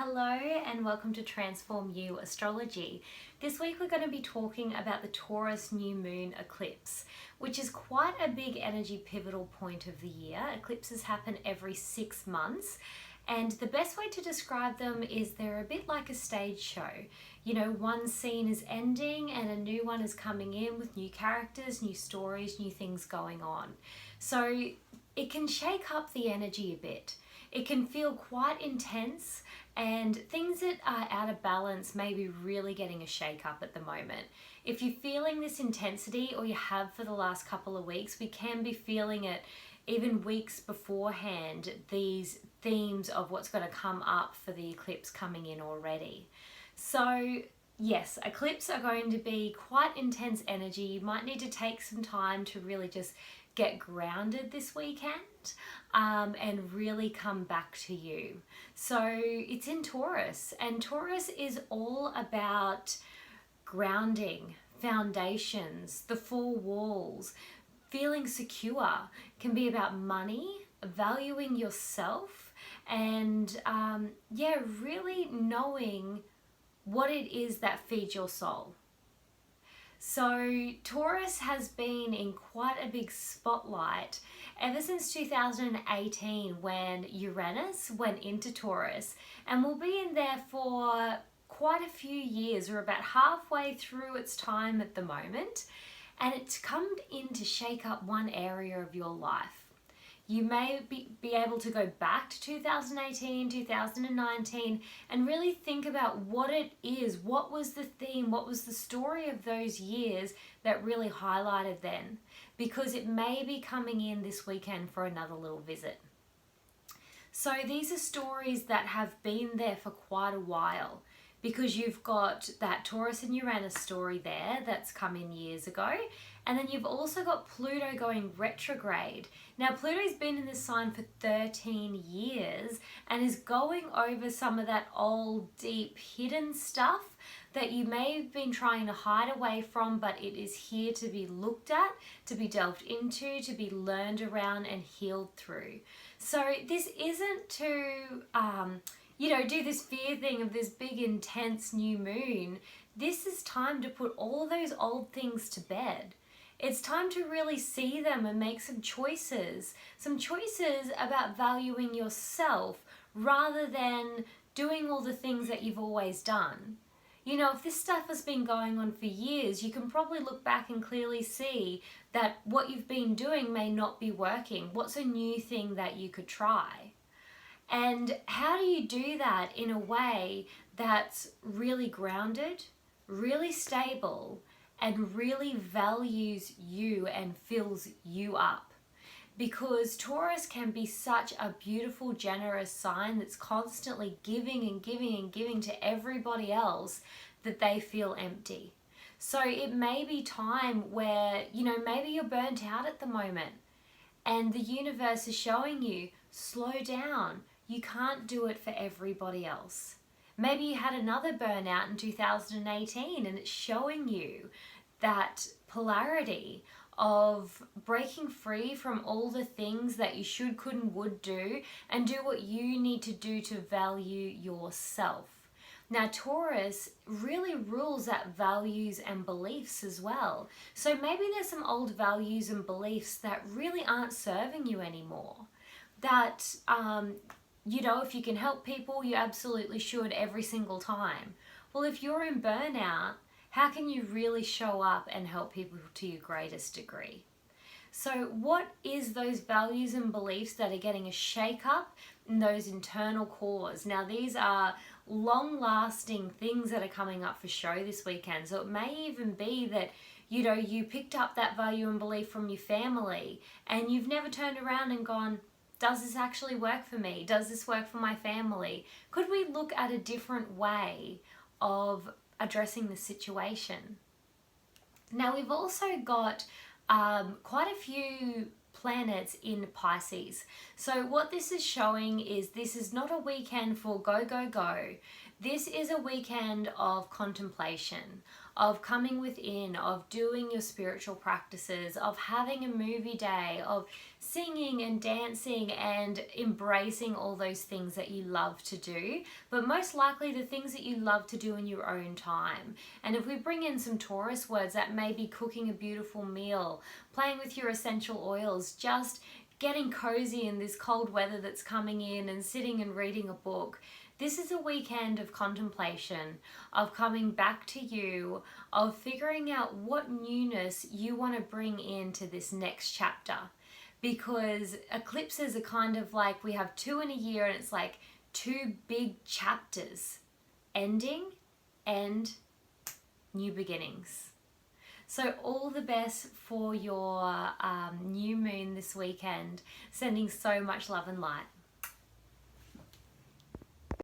Hello and welcome to Transform You Astrology. This week we're going to be talking about the Taurus new moon eclipse, which is quite a big energy pivotal point of the year. Eclipses happen every 6 months, and the best way to describe them is they're a bit like a stage show. You know, one scene is ending and a new one is coming in with new characters, new stories, new things going on. So it can shake up the energy a bit. It can feel quite intense, and things that are out of balance may be really getting a shake up at the moment. If you're feeling this intensity, or you have for the last couple of weeks, we can be feeling it even weeks beforehand, these themes of what's going to come up for the eclipse coming in already. So yes, eclipses are going to be quite intense energy. You might need to take some time to really just get grounded this weekend and really come back to you. So it's in Taurus, and Taurus is all about grounding, foundations, the four walls, feeling secure. Can be about money, valuing yourself, and really knowing what it is that feeds your soul. So Taurus has been in quite a big spotlight ever since 2018 when Uranus went into Taurus, and will be in there for quite a few years. We're about halfway through its time at the moment, and it's come in to shake up one area of your life. You may be able to go back to 2018, 2019 and really think about what it is, what was the theme, what was the story of those years that really highlighted then, because it may be coming in this weekend for another little visit. So these are stories that have been there for quite a while, because you've got that Taurus and Uranus story there that's come in years ago. And then you've also got Pluto going retrograde. Now Pluto's been in this sign for 13 years and is going over some of that old, deep, hidden stuff that you may have been trying to hide away from, but it is here to be looked at, to be delved into, to be learned around and healed through. So this isn't to do this fear thing of this big intense new moon. This is time to put all of those old things to bed. It's time to really see them and make some choices about valuing yourself rather than doing all the things that you've always done. You know, if this stuff has been going on for years, you can probably look back and clearly see that what you've been doing may not be working. What's a new thing that you could try? And how do you do that in a way that's really grounded, really stable, and really values you and fills you up? Because Taurus can be such a beautiful, generous sign that's constantly giving and giving and giving to everybody else that they feel empty. So it may be time where, maybe you're burnt out at the moment and the universe is showing you, slow down. You can't do it for everybody else. Maybe you had another burnout in 2018 and it's showing you that polarity of breaking free from all the things that you should, could, and would do, and do what you need to do to value yourself. Now Taurus really rules at values and beliefs as well. So maybe there's some old values and beliefs that really aren't serving you anymore. That if you can help people, you absolutely should every single time. Well, if you're in burnout, how can you really show up and help people to your greatest degree? So what is those values and beliefs that are getting a shake up in those internal cores? Now these are long-lasting things that are coming up for show this weekend. So it may even be that you picked up that value and belief from your family and you've never turned around and gone, does this actually work for me? Does this work for my family? Could we look at a different way of addressing the situation? Now we've also got quite a few planets in Pisces. So what this is showing is this is not a weekend for go, go, go. This is a weekend of contemplation, of coming within, of doing your spiritual practices, of having a movie day, of singing and dancing and embracing all those things that you love to do, but most likely the things that you love to do in your own time. And if we bring in some Taurus words, that may be cooking a beautiful meal, playing with your essential oils, just getting cozy in this cold weather that's coming in and sitting and reading a book. This is a weekend of contemplation, of coming back to you, of figuring out what newness you want to bring into this next chapter. Because eclipses are kind of like, we have 2 in a year and it's like 2 big chapters, ending and new beginnings. So all the best for your new moon this weekend. Sending so much love and light.